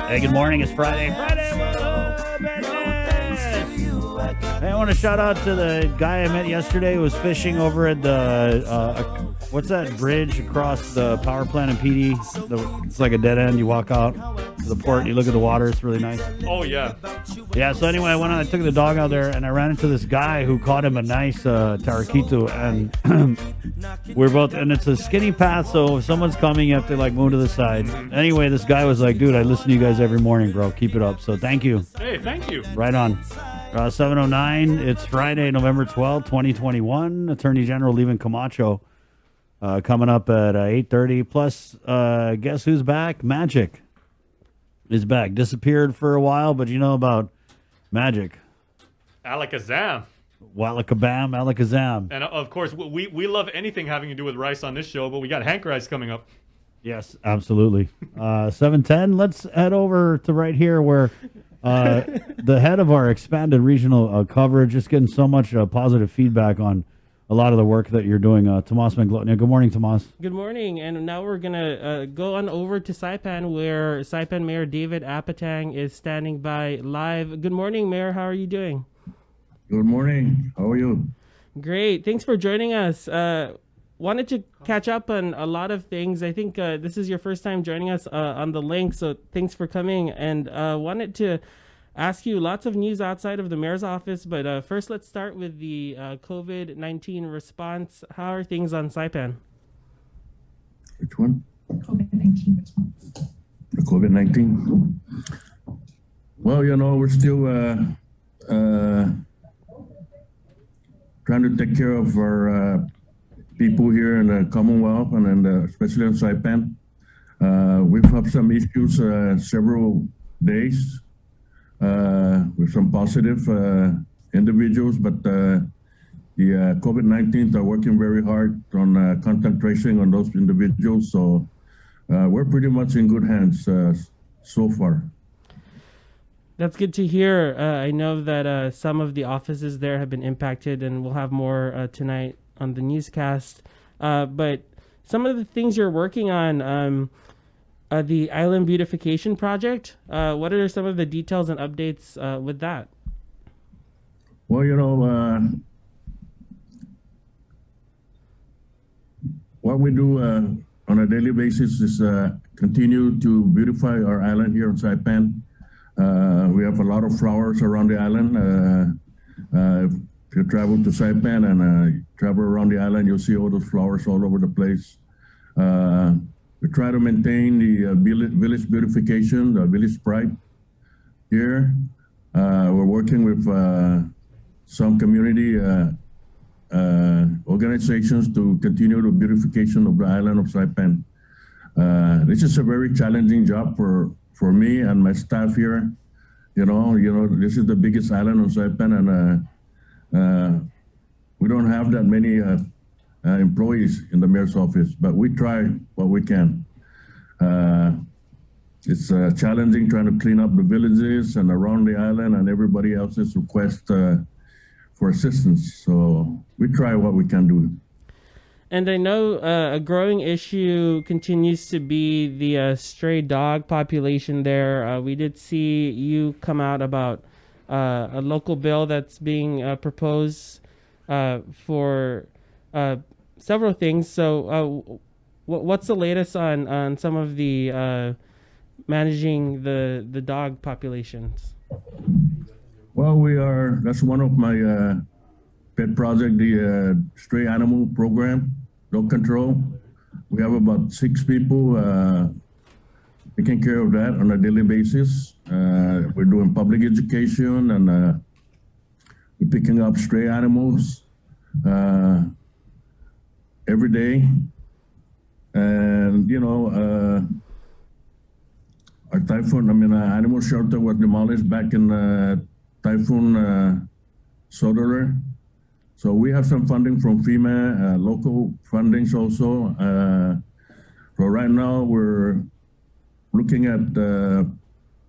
Hey, good morning. It's Friday. Hey, I want to shout out to the guy I met yesterday who was fishing over at the, what's that bridge across the power plant in PD? It's like a dead end. You walk out to the port, you look at the water. It's really nice. Oh, yeah. Yeah, so anyway, I took the dog out there, and I ran into this guy who caught him a nice taraquito, and we're both, and it's a skinny path, so if someone's coming, you have to, like, move to the side. Anyway, this guy was like, dude, I listen to you guys every morning, bro. Keep it up. So thank you. Hey, thank you. Right on. 7:09. It's Friday, November 12th, 2021. Attorney General Levin Camacho coming up at 8:30. Plus, guess who's back? Magic is back. Disappeared for a while, but you know about Magic. Alakazam. Wallakabam, alakazam. And of course, we love anything having to do with rice on this show, but we got Hank Rice coming up. Yes, absolutely. 7:10. Let's head over to right here where the head of our expanded regional coverage is getting so much positive feedback on a lot of the work that you're doing. Tomas Manglotnia. Good morning, Tomas. Good morning. And now we're going to go on over to Saipan, where Saipan Mayor David Apatang is standing by live. Good morning, Mayor. How are you doing? Good morning. How are you? Great. Thanks for joining us. Wanted to catch up on a lot of things. I think this is your first time joining us on the link, so thanks for coming. And wanted to ask you lots of news outside of the mayor's office, but first let's start with the COVID-19 response. How are things on Saipan? Which one? COVID-19 response. The COVID-19? Well, we're still trying to take care of our people here in the Commonwealth and especially in Saipan. We've had some issues several days with some positive individuals, but the COVID-19 are working very hard on contact tracing on those individuals. So we're pretty much in good hands so far. That's good to hear. I know that some of the offices there have been impacted, and we'll have more tonight on the newscast. But some of the things you're working on, the island beautification project, what are some of the details and updates with that? Well, what we do on a daily basis is continue to beautify our island here in Saipan. We have a lot of flowers around the island. If you travel to Saipan and travel around the island, you'll see all those flowers all over the place. We try to maintain the village beautification, the village pride here. We're working with some community organizations to continue the beautification of the island of Saipan. This is a very challenging job for me and my staff here. This is the biggest island on Saipan, and we don't have that many employees in the mayor's office, but we try what we can. It's challenging trying to clean up the villages and around the island and everybody else's request for assistance. So we try what we can do. And I know a growing issue continues to be the stray dog population there. We did see you come out about a local bill that's being proposed for several things. So what's the latest on some of the managing the dog populations? Well, that's one of my pet project, the stray animal program, dog control. We have about 6 people taking care of that on a daily basis. We're doing public education, and we're picking up stray animals every day. And, our animal shelter was demolished back in Typhoon Southerner. So we have some funding from FEMA, local fundings also. So right now we're looking at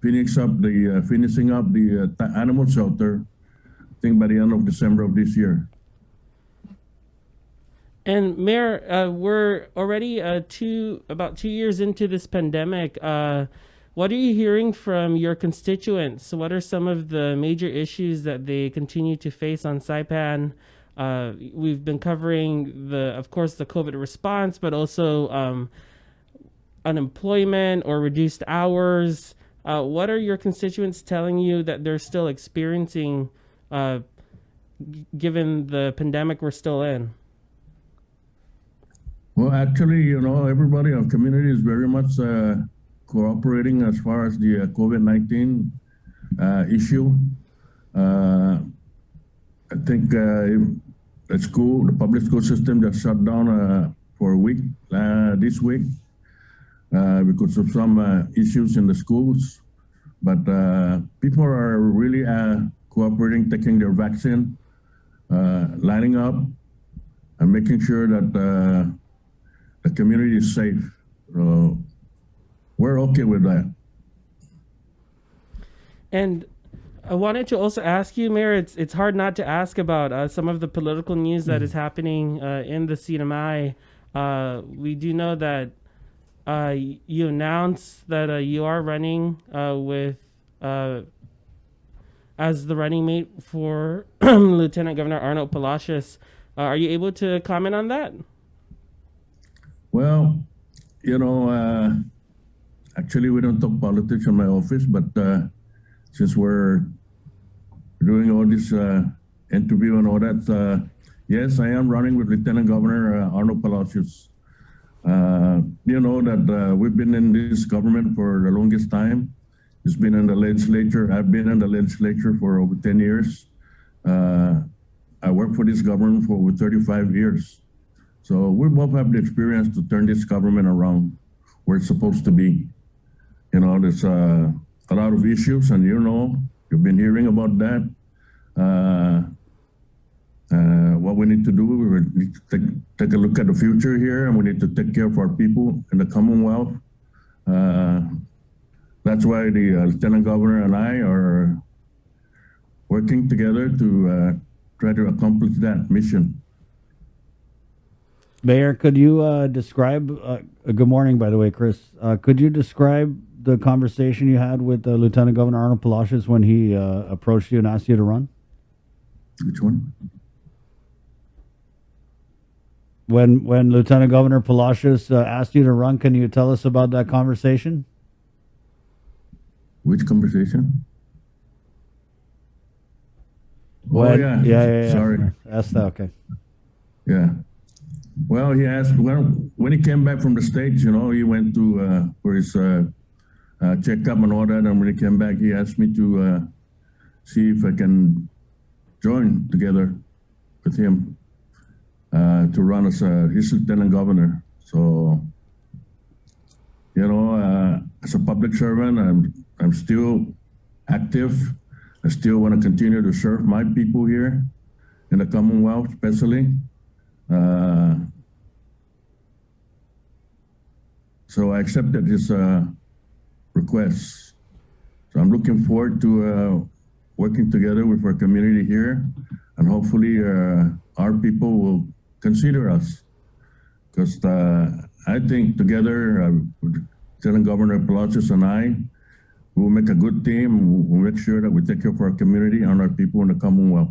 finishing up the animal shelter, I think by the end of December of this year. And Mayor, we're already about 2 years into this pandemic. what are you hearing from your constituents? What are some of the major issues that they continue to face on Saipan? We've been covering of course, the COVID response, but also unemployment or reduced hours. What are your constituents telling you that they're still experiencing, given the pandemic we're still in? Well, actually, everybody, our community is very much cooperating as far as the COVID-19 issue. I think the public school system just shut down for a week this week because of some issues in the schools. But people are really cooperating, taking their vaccine, lining up, and making sure that the community is safe. So we're okay with that. And I wanted to also ask you, Mayor, it's hard not to ask about some of the political news that is happening in the CNMI. We do know that you announced that you are running as the running mate for Lieutenant Governor Arnold Palacios. Are you able to comment on that? Well, actually, we don't talk politics in my office, but since we're doing all this interview and all that, yes, I am running with Lieutenant Governor Arnold Palacios. You know that we've been in this government for the longest time. He's been in the legislature. I've been in the legislature for over 10 years. I worked for this government for over 35 years. So we both have the experience to turn this government around where it's supposed to be. There's a lot of issues, and you've been hearing about that. What we need to do, we need to take a look at the future here, and we need to take care of our people in the Commonwealth. That's why the Lieutenant Governor and I are working together to try to accomplish that mission. Mayor, could you describe, good morning, by the way, Chris, could you describe the conversation you had with Lieutenant Governor Arnold Palacios when he approached you and asked you to run? Which one? When Lieutenant Governor Palacios asked you to run, can you tell us about that conversation? Which conversation? Yeah. Sorry. That's that, okay. Yeah. Well, he asked, when he came back from the States, he went to for his checkup and all that. And when he came back, he asked me to see if I can join together with him to run as his lieutenant governor. So, as a public servant, I'm still active. I still want to continue to serve my people here in the Commonwealth, especially. So I accepted his request. So I'm looking forward to working together with our community here, and hopefully our people will consider us. Because I think together, Lieutenant Governor Palacios and I, we will make a good team. We'll make sure that we take care of our community and our people in the Commonwealth.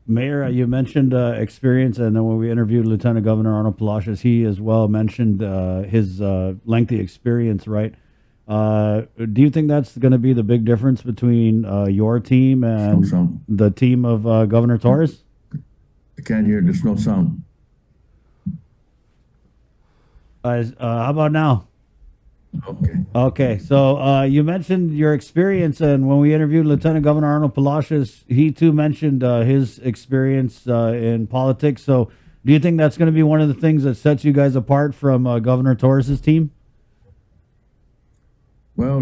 Mayor, you mentioned experience, and then when we interviewed Lieutenant Governor Arnold Palacios, he as well mentioned his lengthy experience, right? Do you think that's going to be the big difference between your team and the team of Governor Torres? I can't hear. There's no sound. How about now? Okay. So you mentioned your experience, and when we interviewed Lieutenant Governor Arnold Palacios, he too mentioned his experience in politics. So do you think that's going to be one of the things that sets you guys apart from Governor Torres' team? Well,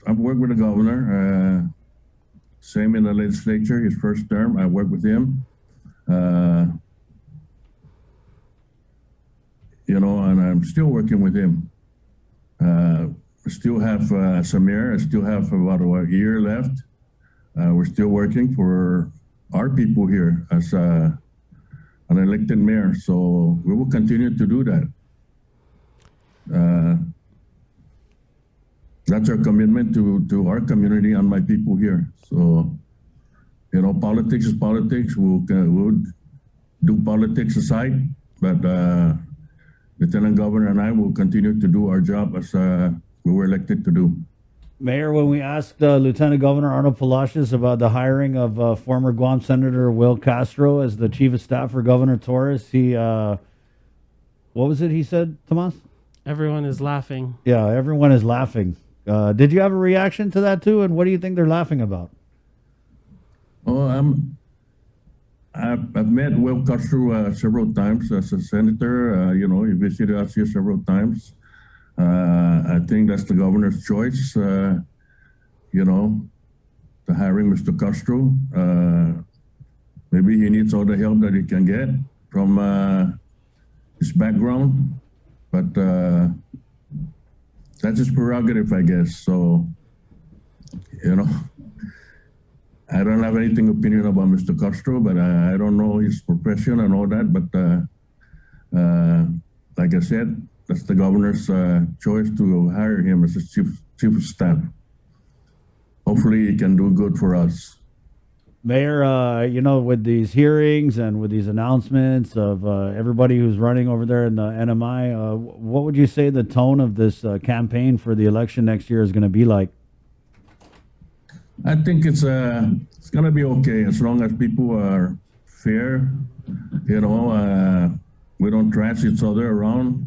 I've worked with the governor, same in the legislature, his first term. I worked with him. And I'm still working with him. I still have Samir. I still have about a year left. We're still working for our people here as an elected mayor. So we will continue to do that. that's our commitment to our community and my people here. So, politics is politics. We'll do politics aside, but Lieutenant Governor and I will continue to do our job as we were elected to do. Mayor, when we asked Lieutenant Governor Arnold Palacios about the hiring of former Guam Senator Will Castro as the chief of staff for Governor Torres, he, what was it he said, Tomas? Everyone is laughing. Yeah, everyone is laughing. Did you have a reaction to that too? And what do you think they're laughing about? Oh, I've met Will Castro several times as a senator. He visited us here several times. I think that's the governor's choice. The hiring Mr. Castro. Maybe he needs all the help that he can get from his background, but that's his prerogative, I guess. So, I don't have anything opinion about Mr. Castro, but I don't know his profession and all that. But like I said, that's the governor's choice to hire him as his chief of staff. Hopefully, he can do good for us. Mayor, with these hearings and with these announcements of everybody who's running over there in the NMI, what would you say the tone of this campaign for the election next year is going to be like? I think it's going to be okay as long as people are fair. We don't trash each other around.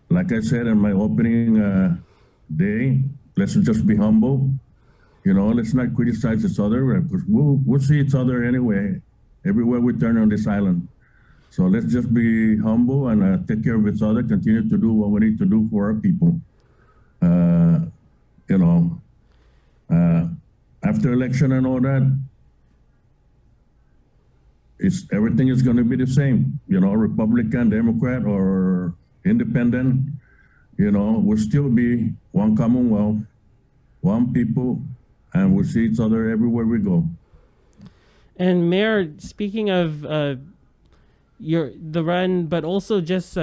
Like I said in my opening day, let's just be humble. Let's not criticize each other because we'll see each other anyway, everywhere we turn on this island. So let's just be humble and take care of each other, continue to do what we need to do for our people. After election and all that, everything is going to be the same. Republican, Democrat, or independent. We'll still be one Commonwealth, one people, and we'll see each other everywhere we go. And Mayor, speaking of the run, but also just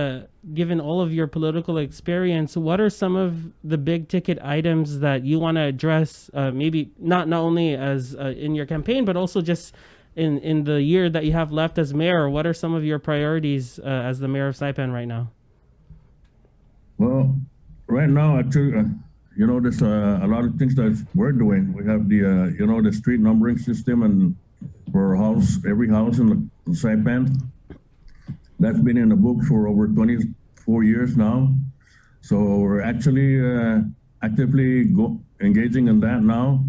given all of your political experience, what are some of the big ticket items that you want to address? Maybe not only as in your campaign, but also just in the year that you have left as mayor. What are some of your priorities as the mayor of Saipan right now? Well, right now, actually, there's a lot of things that we're doing. We have the street numbering system and for every house in Saipan. That's been in the books for over 24 years now. So we're actually actively engaging in that now.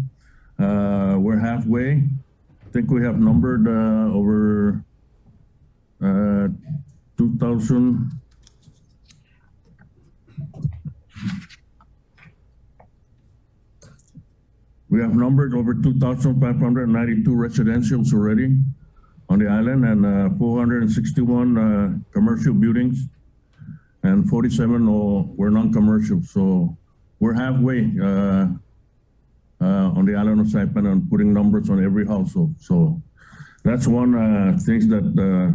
We're halfway. I think we have numbered over 2,000. We have numbered over 2,592 residentials already on the island and 461 commercial buildings and 47 were non-commercial. So we're halfway on the island of Saipan and putting numbers on every household. So that's one thing that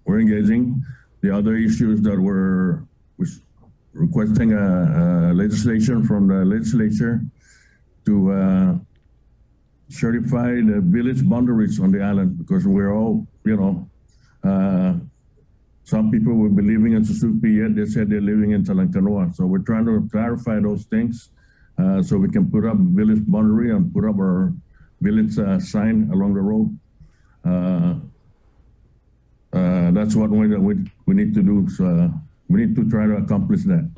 we're engaging. The other issues that we're requesting legislation from the legislature to certify the village boundaries on the island, because we're all, some people will be living in Susupi, yet they said they're living in Talancanoa. So we're trying to clarify those things so we can put up village boundary and put up our village sign along the road. That's what we need to do. So we need to try to accomplish that.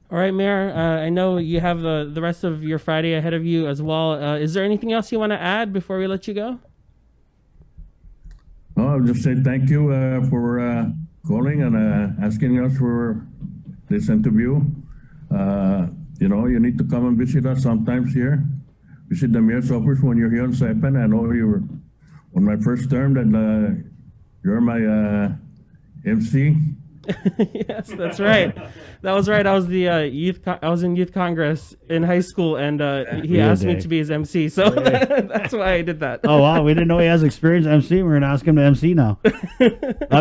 All right, Mayor, I know you have the rest of your Friday ahead of you as well. Is there anything else you want to add before we let you go? I'll just say thank you for calling and asking us for this interview. You need to come and visit us sometimes here. Visit the mayor's office when you're here in Saipan. I know you were on my first term that you're my MC. Yes, that's right. That was right. I was the I was in youth congress in high school, and he asked me to be his MC, so that's why I did that. Oh wow, we didn't know he has experience MC. We're gonna ask him to MC now.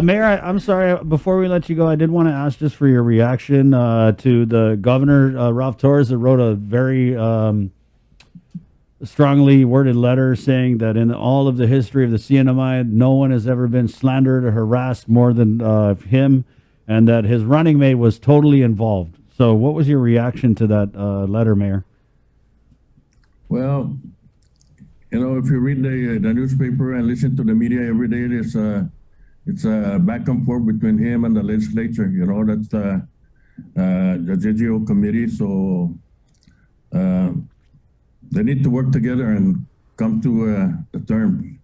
Mayor, I'm sorry. Before we let you go, I did want to ask just for your reaction to the governor, Ralph Torres, that wrote a very strongly worded letter saying that in all of the history of the CNMI, no one has ever been slandered or harassed more than him, and that his running mate was totally involved. So what was your reaction to that letter, Mayor? Well, you know, if you read the newspaper and listen to the media every day, it's a back and forth between him and the legislature. You know, that's the JGO committee. So they need to work together and come to the term.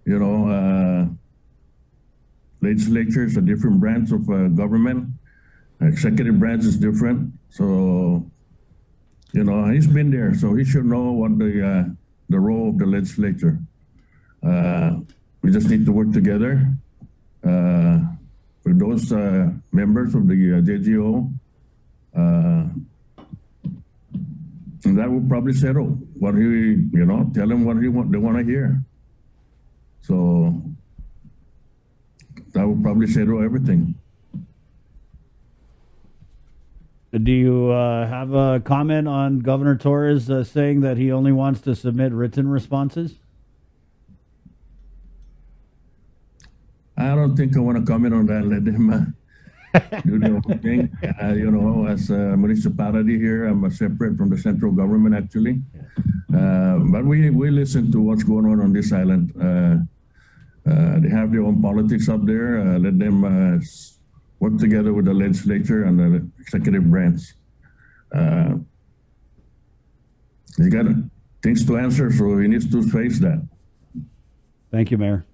You know, legislature is a different branch of government. Executive branch is different. So, you know, he's been there, so he should know what the role of the legislature. We just need to work together with those members of the JGO. And that will probably settle what he, you know, tell him what they want to hear. So that will probably settle everything. Do you have a comment on Governor Torres saying that he only wants to submit written responses? I don't think I want to comment on that. Let them do their own thing. You know, as a municipality here, I'm separate from the central government, actually. But we listen to what's going on this island. They have their own politics up there. Let them work together with the legislature and the executive branch. He got things to answer, so he needs to face that. Thank you, Mayor.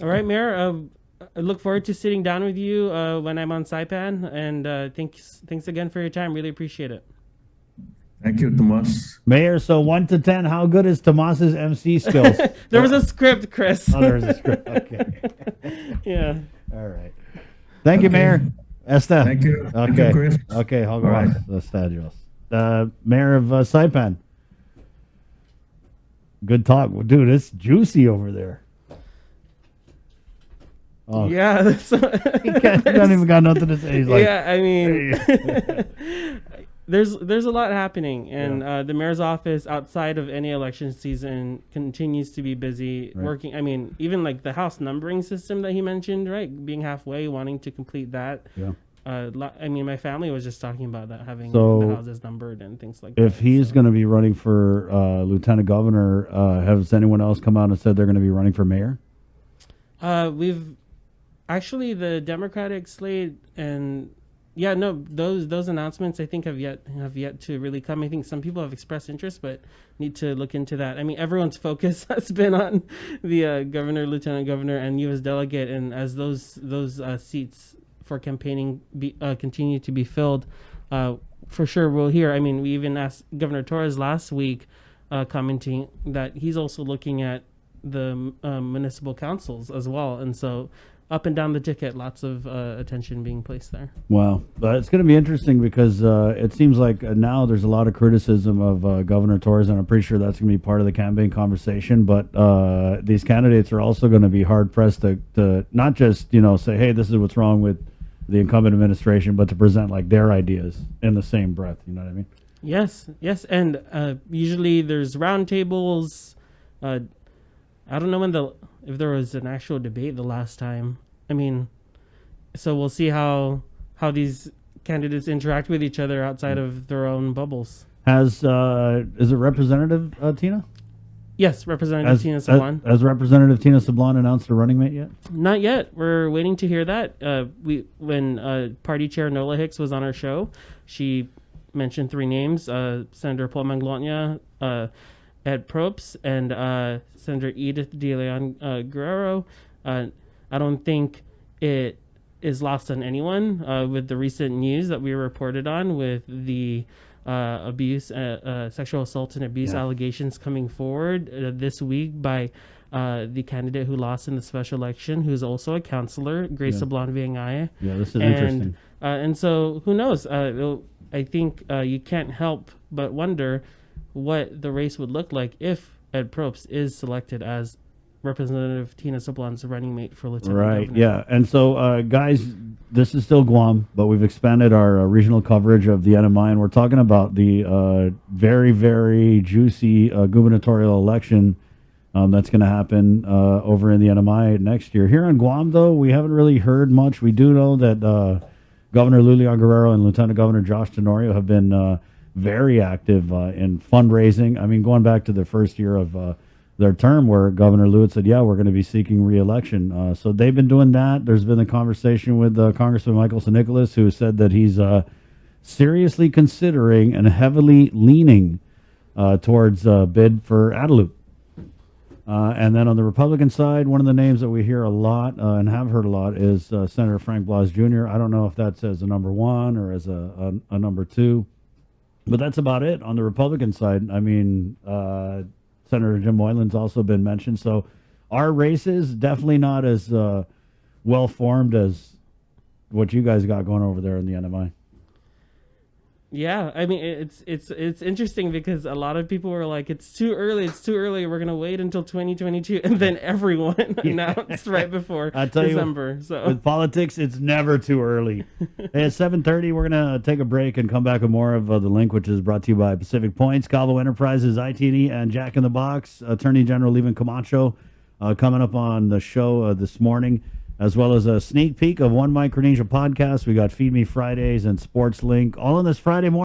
All right, Mayor. I look forward to sitting down with you when I'm on Saipan, and thanks again for your time. Really appreciate it. Thank you, Tomas. Mayor, so 1 to 10, how good is Tomas's MC skills? There was a script, Chris. Oh, there was a script. Okay. Yeah. All right. Thank you, Mayor. Esta. Thank you. Okay. Thank you, Chris. Okay, I'll go All right. on. Estadios. Mayor of Saipan. Good talk. Dude, it's juicy over there. Oh. Yeah. He don't even got nothing to say. He's like, yeah, I mean, there's a lot happening, and the mayor's office outside of any election season continues to be busy working. I mean, even like the house numbering system that he mentioned, right? Being halfway, wanting to complete that. Yeah. I mean, my family was just talking about that, having So, the houses numbered and things like that. if he's going to be running for lieutenant governor, has anyone else come out and said they're going to be running for mayor? We've actually, the Democratic slate, and those announcements I think have yet to really come. I think some people have expressed interest, but need to look into that. I mean, everyone's focus has been on the governor, lieutenant governor, and U.S. delegate, and as those seats for campaigning continue to be filled, for sure we'll hear. I mean, we even asked Governor Torres last week, commenting that he's also looking at the municipal councils as well, and so up and down the ticket, lots of attention being placed there. Wow. It's going to be interesting because it seems like now there's a lot of criticism of Governor Torres, and I'm pretty sure that's going to be part of the campaign conversation. But these candidates are also going to be hard-pressed to not just, say, hey, this is what's wrong with the incumbent administration, but to present like their ideas in the same breath. You know what I mean? Yes. And usually there's roundtables. I don't know if there was an actual debate the last time. I mean, so we'll see how these candidates interact with each other outside of their own bubbles. Is it Representative Tina? Yes, Representative Tina Sablan. Has Representative Tina Sablan announced a running mate yet? Not yet. We're waiting to hear that. When Party Chair Nola Hicks was on our show, she mentioned 3 names: Senator Paul Manglona, Ed Probst, and Senator Edith De Leon Guerrero. I don't think it is lost on anyone with the recent news that we reported on with the abuse, sexual assault and abuse allegations coming forward this week by the candidate who lost in the special election, who's also a counselor, Grace Sablan Viangaya. Yeah, this is interesting. And so who knows? I think you can't help but wonder what the race would look like if Ed Probst is selected as Representative Tina Sablan's running mate for lieutenant Right, governor. yeah. And so, guys, this is still Guam, but we've expanded our regional coverage of the NMI, and we're talking about the very, very juicy gubernatorial election that's going to happen over in the NMI next year. Here in Guam, though, we haven't really heard much. We do know that Governor Lulian Guerrero and Lieutenant Governor Josh Tenorio have been very active in fundraising. I mean, going back to the first year of their term, where Governor Lewis said, yeah, we're going to be seeking re-election. So they've been doing that. There's been a conversation with Congressman Michael St. Nicholas, who said that he's seriously considering and heavily leaning towards bid for Adelup. And then on the Republican side, one of the names that we hear a lot and have heard a lot is Senator Frank Blas Jr. I don't know if that's as a number one or as a number two, but that's about it on the Republican side. I mean, Senator Jim Moylan's also been mentioned. So our race is definitely not as well formed as what you guys got going over there in the NMI. Yeah, I mean it's interesting because a lot of people were like, it's too early, we're gonna wait until 2022, and then everyone announced right before December. So with politics, it's never too early. Hey, at 7:30, we're gonna take a break and come back with more of the Link, which is brought to you by Pacific Points, Calvo Enterprises, ITD, and Jack in the Box. Attorney General Levin Camacho coming up on the show this morning, as well as a sneak peek of One Micronesia podcast. We got Feed Me Fridays and Sports Link all on this Friday morning.